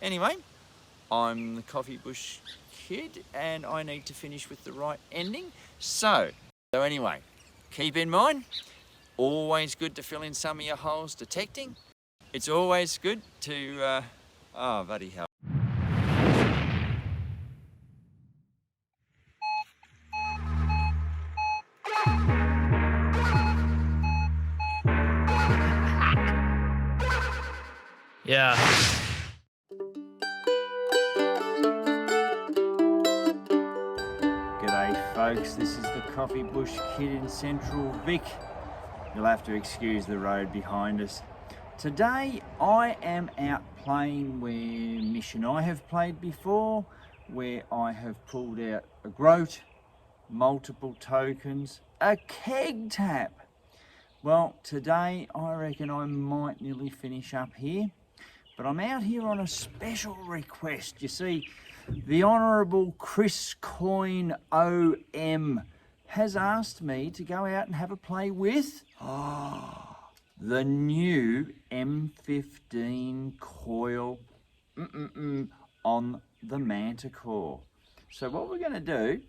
Anyway, I'm the Coffee Bush Kid and I need to finish with the right ending. So anyway, keep in mind, always good to fill in some of your holes detecting. It's always good to, oh bloody hell. Yeah. G'day folks, this is the Coffee Bush Kid in Central Vic. You'll have to excuse the road behind us. Today I am out playing where Mish and I have played before, where I have pulled out a groat, multiple tokens, a keg tap. Well, today I reckon I might nearly finish up here, but I'm out here on a special request. You see, the Honourable Chris Coin OM has asked me to go out and have a play with the new M15 coil on the Manticore. So what we're going to do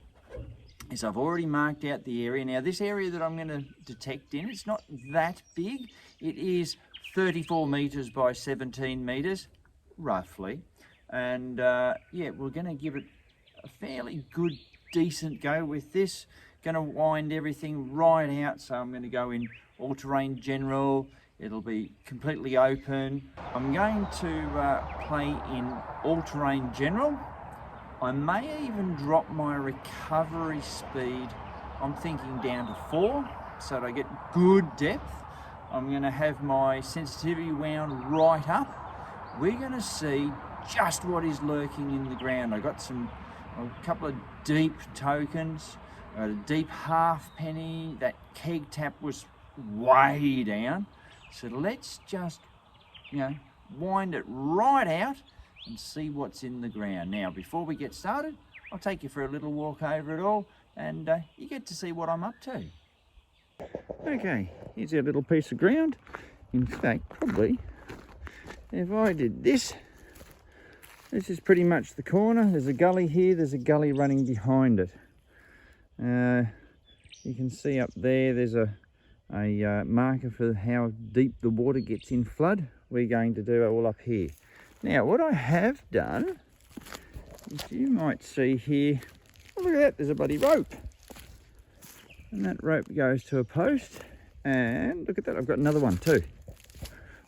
is I've already marked out the area. Now this area that I'm going to detect in, it's not that big. It is 34 metres by 17 metres, roughly. And yeah, we're going to give it a fairly good, decent go with this. Going to wind everything right out. So I'm going to go in all-terrain general. It'll be completely open. I'm going to play in all-terrain general. I may even drop my recovery speed, I'm thinking down to 4, so that I get good depth. I'm going to have my sensitivity wound right up. We're going to see just what is lurking in the ground. I got a couple of deep tokens, a deep halfpenny. That keg tap was way down. So let's just, wind it right out and see what's in the ground. Now, before we get started, I'll take you for a little walk over it all, and you get to see what I'm up to. Okay, here's our little piece of ground. In fact, probably, if I did this, this is pretty much the corner. There's a gully here, there's a gully running behind it. You can see up there, there's a marker for how deep the water gets in flood. We're going to do it all up here. Now, what I have done, is you might see here, oh, look at that, there's a bloody rope. And that rope goes to a post, and look at that, I've got another one too.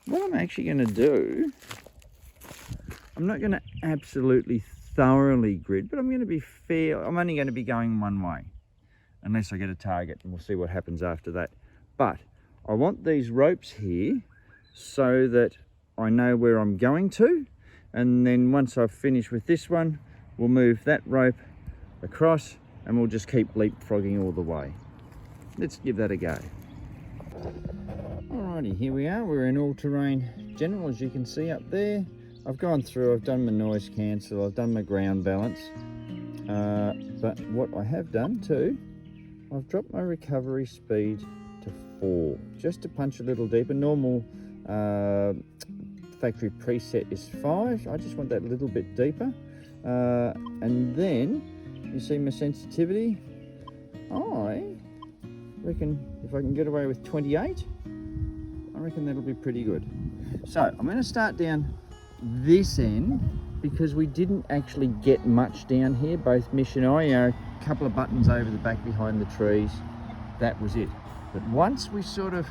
What I'm actually going to do, I'm not going to absolutely thoroughly grid, but I'm going to be fair. I'm only going to be going one way, unless I get a target, and we'll see what happens after that. But I want these ropes here so that I know where I'm going to, and then once I've finished with this one, we'll move that rope across and we'll just keep leapfrogging all the way. Let's give that a go. Alrighty, here we are. We're in all-terrain general, as you can see up there. I've gone through, I've done my noise cancel, I've done my ground balance. But what I have done too, I've dropped my recovery speed to 4, just to punch a little deeper. Normal factory preset is 5. I just want that a little bit deeper. And then you see my sensitivity. I reckon if I can get away with 28, I reckon that'll be pretty good. So I'm going to start down this end because we didn't actually get much down here, both Mish and I. A couple of buttons over the back behind the trees, that was it. But once we sort of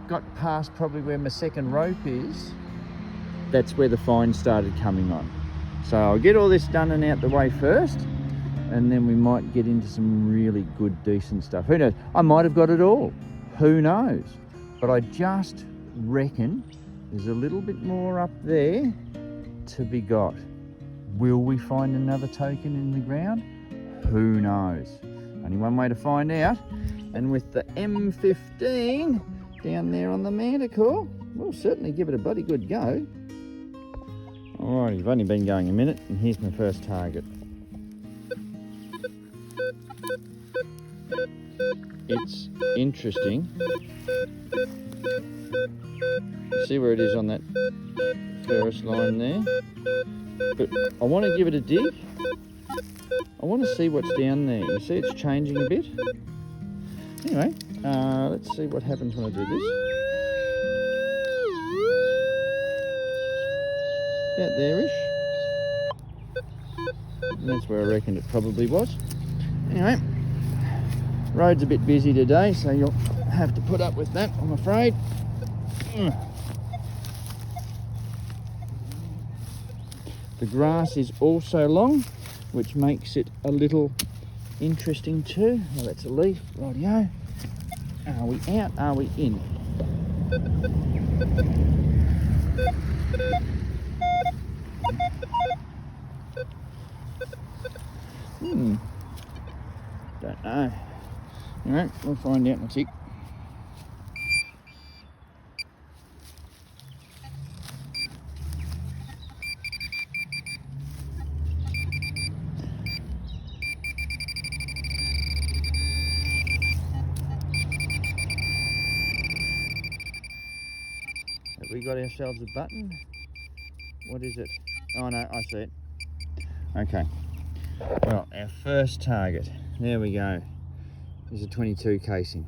got past probably where my second rope is, that's where the fine started coming on. So I'll get all this done and out the way first, and then we might get into some really good, decent stuff. Who knows? I might have got it all. Who knows? But I just reckon there's a little bit more up there to be got. Will we find another token in the ground? Who knows? Only one way to find out. And with the M15 down there on the Manticore, we'll certainly give it a bloody good go. Alright, I've only been going a minute, and here's my first target. It's interesting. See where it is on that ferrous line there. But I want to give it a dig. I want to see what's down there. You see it's changing a bit. Anyway, let's see what happens when I do this. About there-ish. And that's where I reckon it probably was. Anyway, road's a bit busy today, so you'll have to put up with that, I'm afraid. The grass is also long, which makes it a little interesting too. Well, that's a leaf, rightio. Are we out? Are we in? Don't know. Alright, we'll find out in a tick. Have we got ourselves a button? What is it? Oh no, I see it. Okay. Well, our first target. There we go. Is a 22 casing.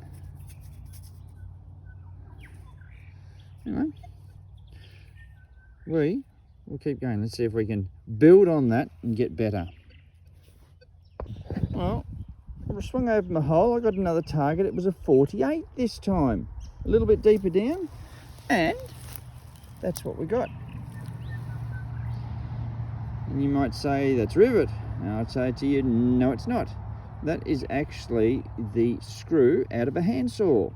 Anyway, we'll keep going. Let's see if we can build on that and get better. Well, I swung over my hole. I got another target. It was a 48 this time. A little bit deeper down, and that's what we got. And you might say, that's rivet. And I'd say to you, no, it's not. That is actually the screw out of a handsaw.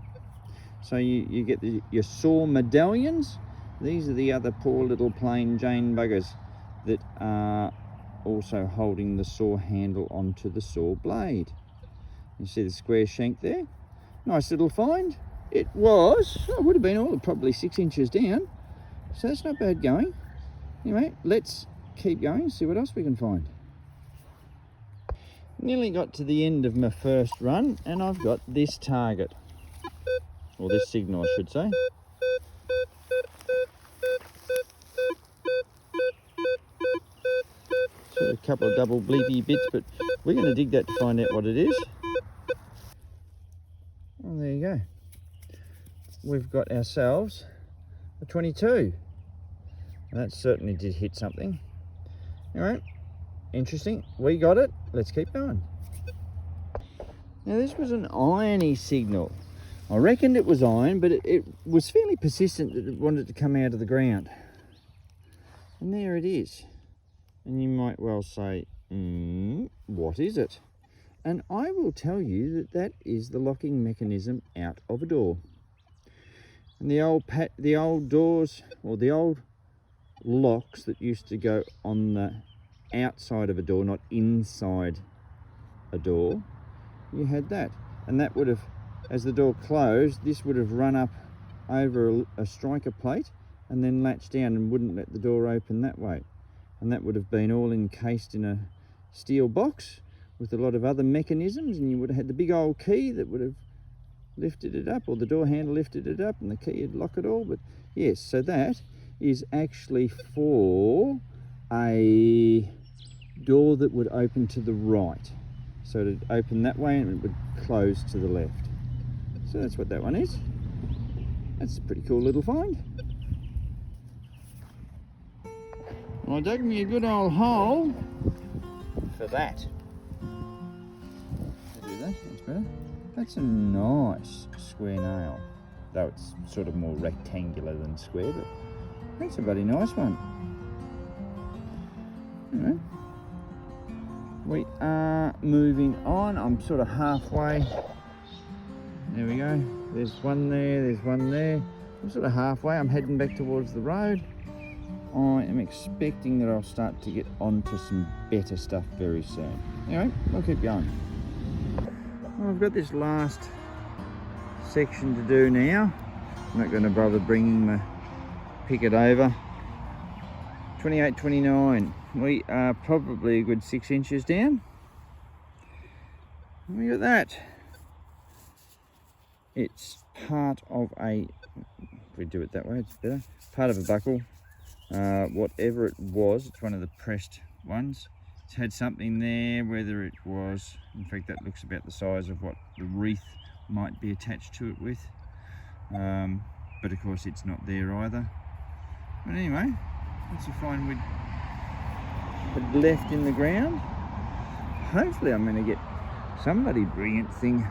So you get your saw medallions. These are the other poor little plain Jane buggers that are also holding the saw handle onto the saw blade. You see the square shank there? Nice little find. It was, it would have been probably 6 inches down. So that's not bad going. Anyway, let's keep going, see what else we can find. Nearly got to the end of my first run, and I've got this target, or this signal I should say. Sort of a couple of double bleepy bits, but we're going to dig that to find out what it is. Well, there you go. We've got ourselves a 22. That certainly did hit something. Alright, interesting. We got it. Let's keep going. Now this was an irony signal. I reckoned it was iron, but it was fairly persistent that it wanted to come out of the ground. And there it is. And you might well say, what is it? And I will tell you that that is the locking mechanism out of a door. And the old doors, or the old locks that used to go on the outside of a door, not inside a door, you had that. And that would have, as the door closed, this would have run up over a striker plate and then latched down and wouldn't let the door open that way. And that would have been all encased in a steel box with a lot of other mechanisms, and you would have had the big old key that would have lifted it up, or the door handle lifted it up and the key would lock it all. But yes, so that is actually for a door that would open to the right. So it would open that way and it would close to the left. So that's what that one is. That's a pretty cool little find. Well, I dug me a good old hole for that. I'll do that, that's better. That's a nice square nail. Though it's sort of more rectangular than square, but that's a bloody nice one. Anyway, we are moving on. I'm sort of halfway. There we go. There's one there, there's one there. I'm sort of halfway. I'm heading back towards the road. I am expecting that I'll start to get onto some better stuff very soon. Anyway, we'll keep going. Well, I've got this last section to do now. I'm not going to bother bringing my picket over. 28, 29. We are probably a good 6 inches down. Look at that. It's part of a, if we do it that way, it's better. Part of a buckle whatever it was. It's one of the pressed ones. It's had something there, whether it was, in fact that looks about the size of what the wreath might be attached to it with, but of course it's not there either. But anyway, that's a fine we'd left in the ground. Hopefully I'm going to get somebody brilliant thing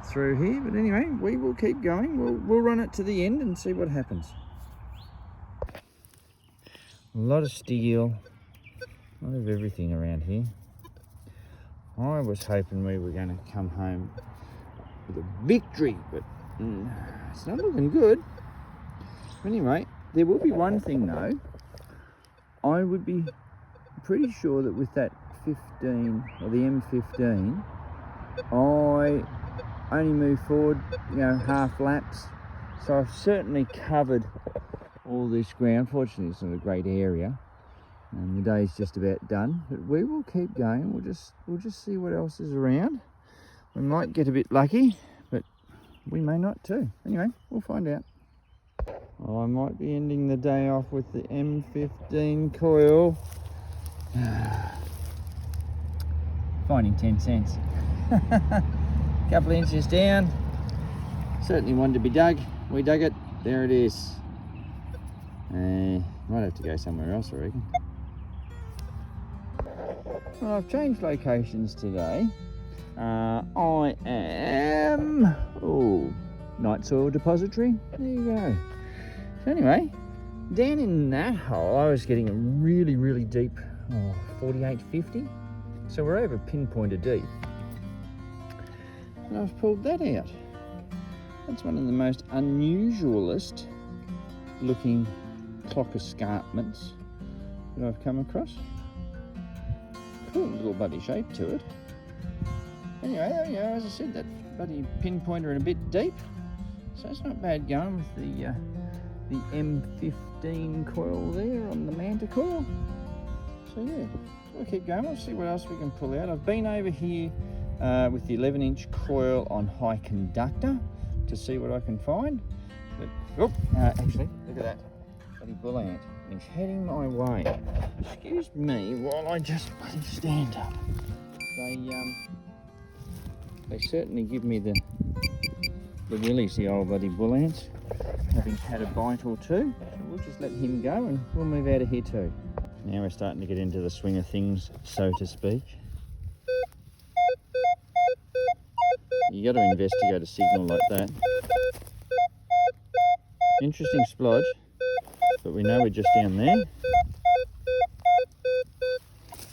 through here, but anyway, we will keep going. We'll run it to the end and see what happens. A lot of steel, a lot of everything around here. I was hoping we were going to come home with a victory, but it's not looking good. Anyway, there will be one thing though. I would be pretty sure that with that 15 or the M15, I only moved forward, half laps. So I've certainly covered all this ground. Fortunately, it's not a great area, and the day's just about done. But we will keep going. We'll just see what else is around. We might get a bit lucky, but we may not too. Anyway, we'll find out. I might be ending the day off with the M15 coil. Finding 10 cents. Couple of inches down. Certainly one to be dug. We dug it. There it is. Might have to go somewhere else, I reckon. Well, I've changed locations today. I am night soil depository. There you go. So anyway, down in that hole I was getting a really, really deep 48-50. So we're over pinpointer deep. And I've pulled that out. That's one of the most unusualest looking clock escarpments that I've come across. Cool little bloody shape to it. Anyway, as I said, that bloody pinpointer and a bit deep. So it's not bad going with the M15 coil there on the Manticore. So yeah, we'll keep going. We'll see what else we can pull out. I've been over here with the 11-inch coil on high conductor to see what I can find. But, actually, look at that bloody bull ant. He's heading my way. Excuse me while I just bloody stand up. They certainly give me the willies, the old bloody bull ants, having had a bite or two. So we'll just let him go and we'll move out of here too. Now we're starting to get into the swing of things, so to speak. You got to investigate a signal like that. Interesting splodge, but we know we're just down there.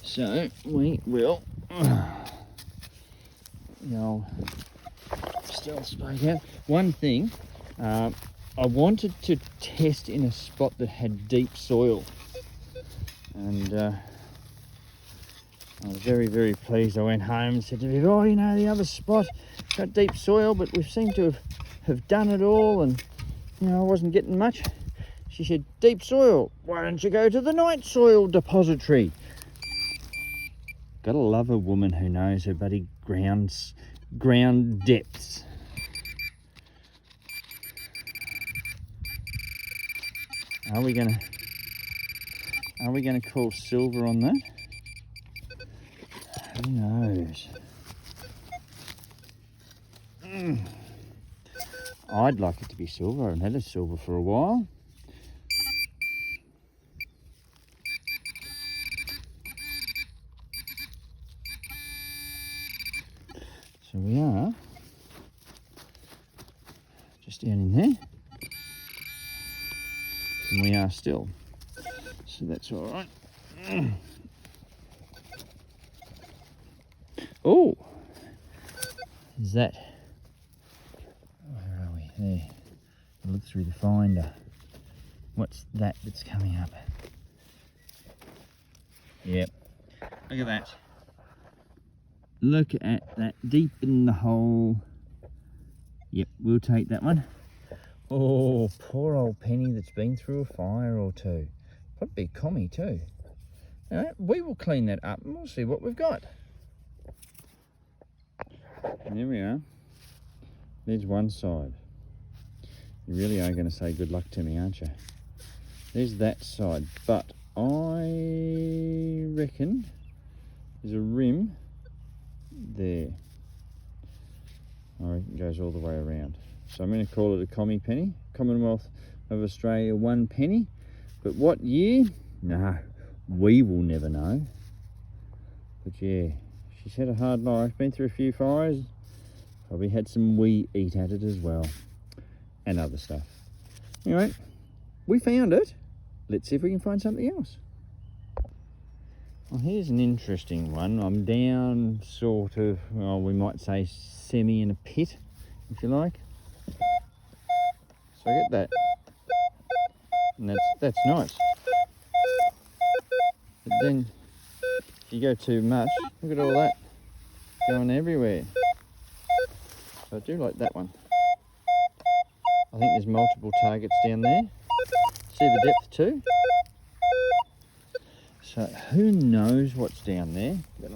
So we will still spade out. One thing, I wanted to test in a spot that had deep soil, and I was very, very pleased. I went home and said to Viv, the other spot got deep soil, but we seem to have done it all, and I wasn't getting much. She said, deep soil, why don't you go to the night soil depository? Gotta love a woman who knows her bloody ground depths. Are we gonna call silver on that? Who knows? I'd like it to be silver. I haven't had a silver for a while. So we are just down in there, and we are still. So that's all right. Oh, is that? Where are we? There. Look through the finder. What's that that's coming up? Yep. Look at that. Look at that, deep in the hole. Yep, we'll take that one. Oh, poor old Penny that's been through a fire or two. Probably a commie too. All right, we will clean that up and we'll see what we've got. And there we are. There's one side. You really are going to say good luck to me, aren't you? There's that side, but I reckon there's a rim there. I reckon it goes all the way around. So I'm going to call it a commie penny. Commonwealth of Australia 1 penny. But what year? No, we will never know. But yeah, she's had a hard life, been through a few fires. Probably had some wee eat at it as well. And other stuff. Anyway, we found it. Let's see if we can find something else. Well, here's an interesting one. I'm down sort of, well, we might say semi in a pit, if you like. So I get that. And that's nice. But then, if you go too much, look at all that going everywhere. So I do like that one. I think there's multiple targets down there. See the depth too? So who knows what's down there? But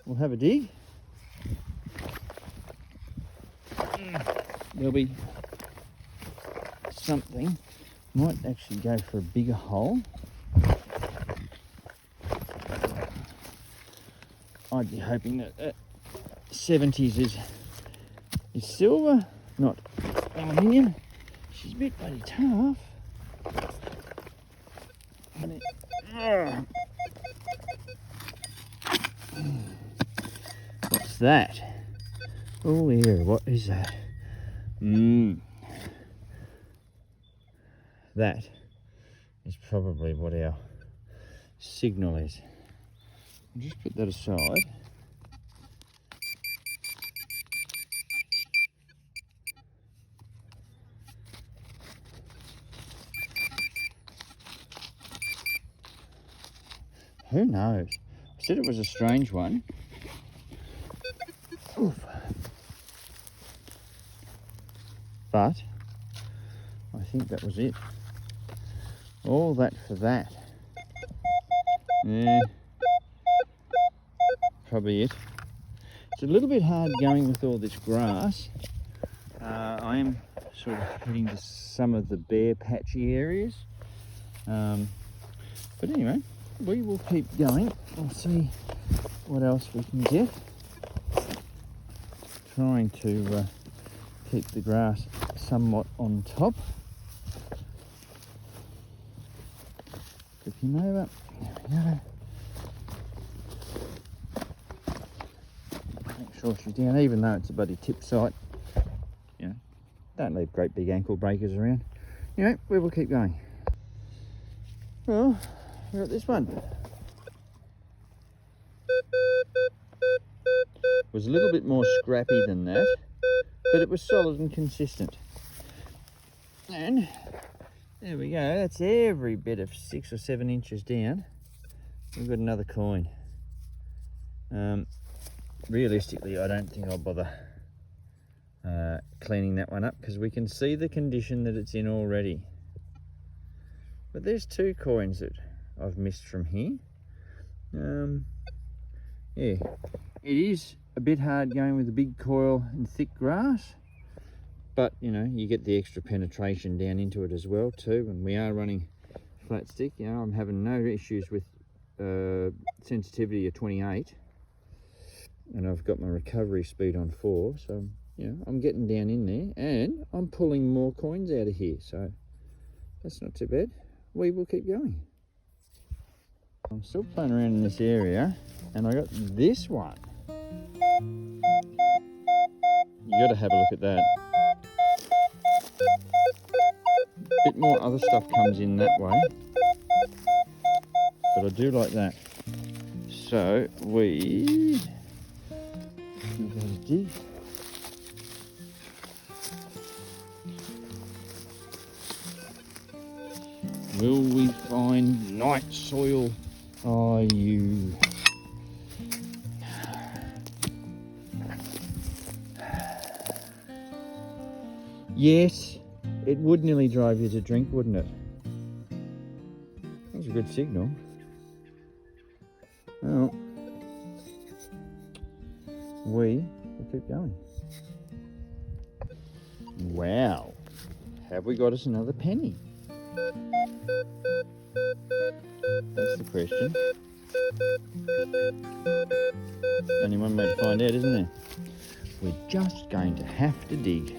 we'll have a dig. There'll be something. Might actually go for a bigger hole. I'd be hoping that 70s is silver, not aluminium. She's a bit bloody tough. What's that? Oh yeah, what is that? That is probably what our signal is. I'll just put that aside. Who knows? I said it was a strange one. Oof. But I think that was it. All that for that. Yeah. Probably it. It's a little bit hard going with all this grass. I am sort of heading to some of the bare patchy areas. But anyway, we will keep going. We'll see what else we can get. Trying to keep the grass somewhat on top. Flip him over. There we go. Make sure she's down, even though it's a bloody tip site. You know, don't leave great big ankle breakers around. Anyway, we will keep going. Well, we're at this one. It was a little bit more scrappy than that, but it was solid and consistent. And there we go, that's every bit of 6 or 7 inches down. We've got another coin. Realistically, I don't think I'll bother cleaning that one up because we can see the condition that it's in already. But there's 2 coins that I've missed from here. Yeah, it is a bit hard going with a big coil and thick grass, but you know, you get the extra penetration down into it as well too. And we are running flat stick. You know, I'm having no issues with sensitivity of 28, and I've got my recovery speed on 4, so you know, I'm getting down in there and I'm pulling more coins out of here, so that's not too bad. We will keep going. I'm still playing around in this area and I got this one. You got to have a look at that. A bit more other stuff comes in that way, but I do like that. So we got to dig. Will we find night soil? Are you? Yes, it would nearly drive you to drink, wouldn't it? That's a good signal. Well, we will keep going. Wow, have we got us another penny? That's the question. Only one way to find out, isn't there? We're just going to have to dig.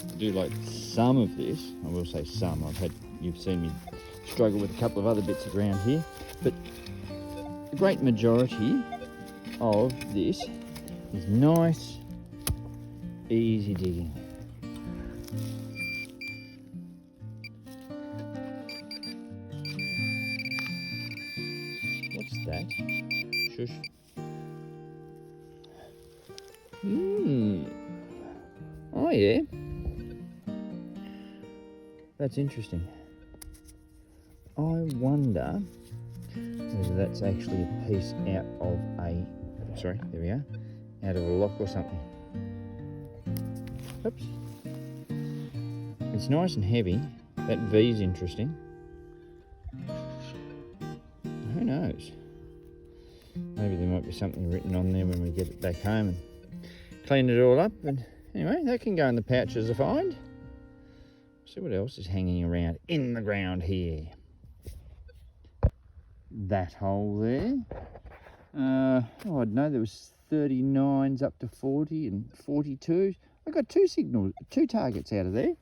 I do like some of this. I will say some. You've seen me struggle with a couple of other bits around here, but the great majority of this is nice, easy digging. What's that? Shush. Oh yeah. That's interesting. I wonder whether that's actually a piece out of a, sorry, there we are, out of a lock or something. Oops. It's nice and heavy. That V's interesting. Who knows? Maybe there might be something written on there when we get it back home and clean it all up. And anyway, that can go in the pouch as a find. See what else is hanging around in the ground here. That hole there. I don't know, there was 39s up to 40 and 42s. I got two targets out of there.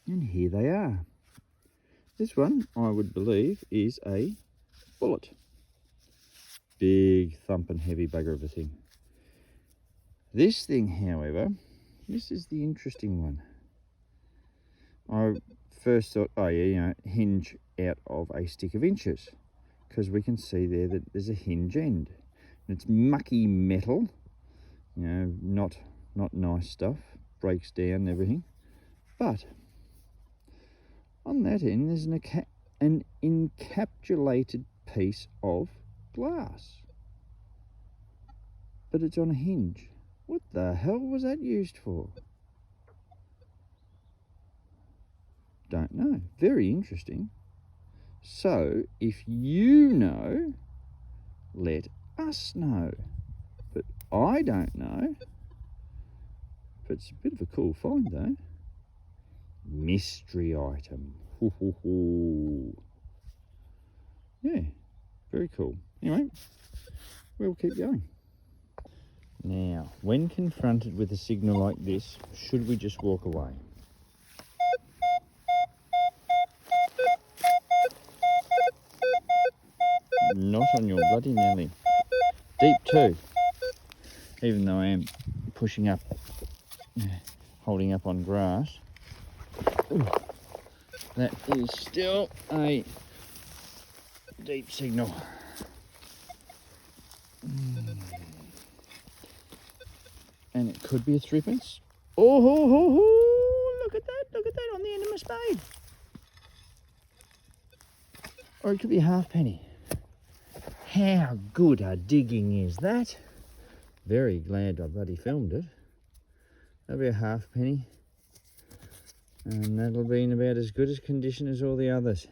And here they are. This one, I would believe, is a bullet. Big thumping heavy bugger of a thing. This thing, however, this is the interesting one. I first thought, oh yeah, you know, hinge out of a stick of inches, because we can see there that there's a hinge end. And it's mucky metal, you know, not nice stuff, breaks down and everything. But on that end, there's an encapsulated piece of glass. But it's on a hinge. What the hell was that used for? Don't know. Very interesting. So, if you know, let us know. But I don't know. But it's a bit of a cool find though. Mystery item. Hoo, hoo, hoo. Yeah, very cool. Anyway, we'll keep going. Now, when confronted with a signal like this, should we just walk away? Not on your bloody Nelly. Deep too. Even though I am pushing up, holding up on grass. Ooh, that is still a deep signal. And it could be a threepence. Oh, look at that on the end of my spade. Or it could be a halfpenny. How good a digging is that? Very glad I bloody filmed it. That'll be a halfpenny. And that'll be in about as good as condition as all the others.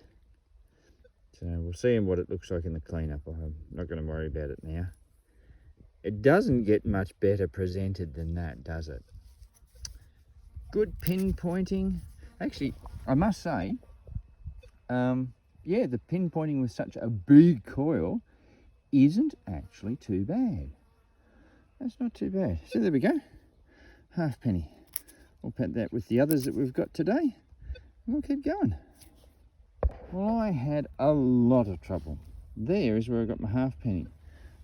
So we'll see what it looks like in the cleanup. I'm not going to worry about it now. It doesn't get much better presented than that, does it? Good pinpointing. Actually, I must say, yeah, the pinpointing with such a big coil isn't actually too bad. That's not too bad. So there we go. Halfpenny. We'll put that with the others that we've got today. And we'll keep going. Well, I had a lot of trouble. There is where I got my halfpenny.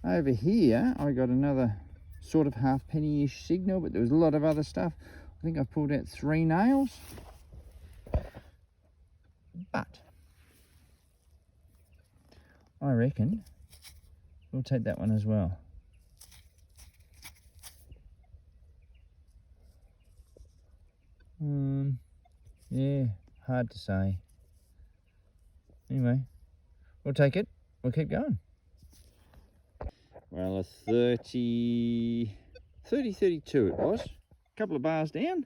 Over here, I got another sort of halfpenny-ish signal, but there was a lot of other stuff. I think I pulled out 3 nails. But I reckon we'll take that one as well. Yeah, hard to say. Anyway, we'll take it. We'll keep going. Well, a 32 it was. A couple of bars down.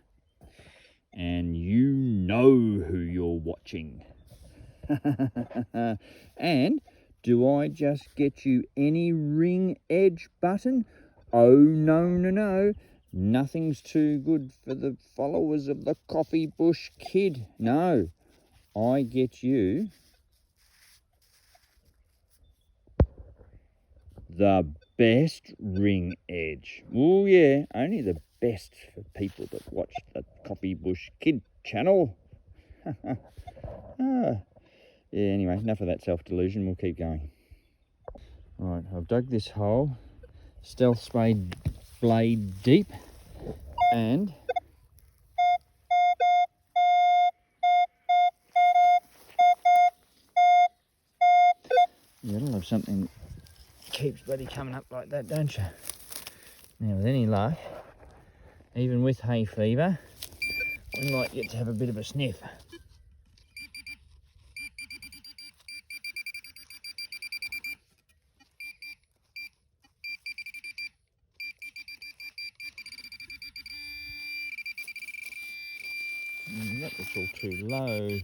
And you know who you're watching. And do I just get you any ring edge button? Oh, no. Nothing's too good for the followers of the Coffee Bush Kid. No, I get you the best ring edge. Oh yeah, only the best for people that watch the Coffee Bush Kid channel. Yeah, anyway, enough of that self-delusion. We'll keep going. Right, I've dug this hole, stealth spade blade deep, and you'll have something keeps bloody coming up like that, don't you? Now, with any luck, even with hay fever, we might get to have a bit of a sniff. That looks all too low.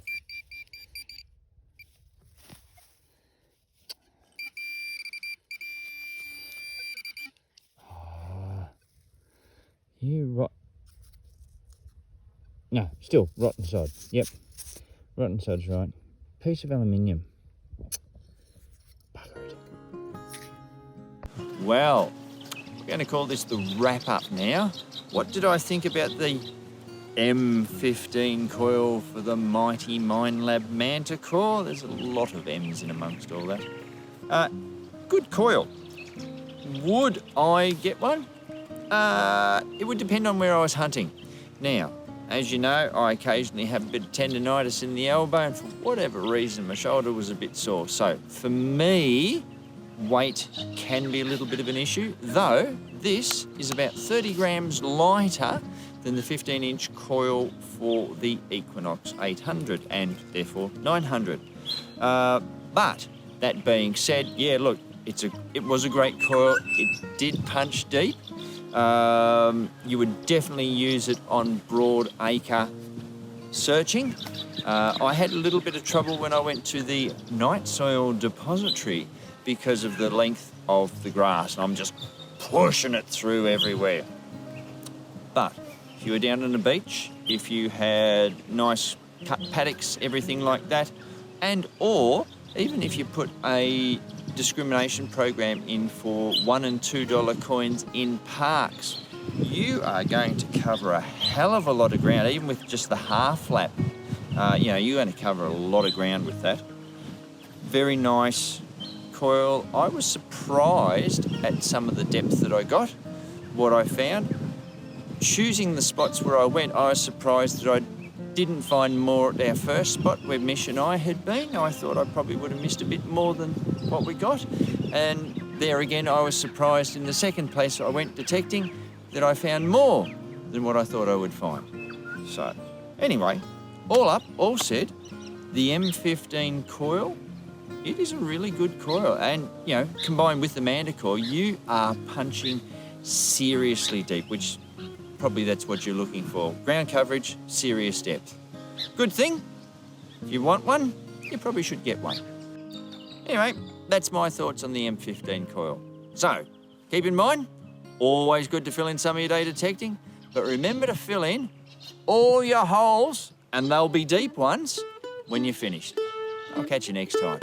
Oh, you rot. No, still rotten sod. Yep, rotten sod's right. Piece of aluminium. Bugger it. Well, we're going to call this the wrap up now. What did I think about the M15 coil for the mighty Minelab Manticore? There's a lot of M's in amongst all that. Good coil. Would I get one? It would depend on where I was hunting. Now, as you know, I occasionally have a bit of tendinitis in the elbow, and for whatever reason, my shoulder was a bit sore. So for me, weight can be a little bit of an issue, though this is about 30 grams lighter than the 15-inch coil for the Equinox 800 and therefore 900. But that being said, yeah, look, it was a great coil. It did punch deep. You would definitely use it on broad acre searching. I had a little bit of trouble when I went to the night soil depository because of the length of the grass, and I'm just pushing it through everywhere. But if you were down on the beach, if you had nice cut paddocks, everything like that, and or even if you put a discrimination program in for $1 and $2 coins in parks, you are going to cover a hell of a lot of ground, even with just the half lap. You know, you're going to cover a lot of ground with that. Very nice coil. I was surprised at some of the depth that I got, what I found. Choosing the spots where I went, I was surprised that I didn't find more at our first spot where Mish and I had been. I thought I probably would have missed a bit more than what we got. And there again, I was surprised in the second place I went detecting that I found more than what I thought I would find. So anyway, all up, all said, the M15 coil, it is a really good coil. And, you know, combined with the Manticore, you are punching seriously deep, which probably that's what you're looking for. Ground coverage, serious depth. Good thing, if you want one, you probably should get one. Anyway, that's my thoughts on the M15 coil. So, keep in mind, always good to fill in some of your day detecting, but remember to fill in all your holes, and they'll be deep ones, when you're finished. I'll catch you next time.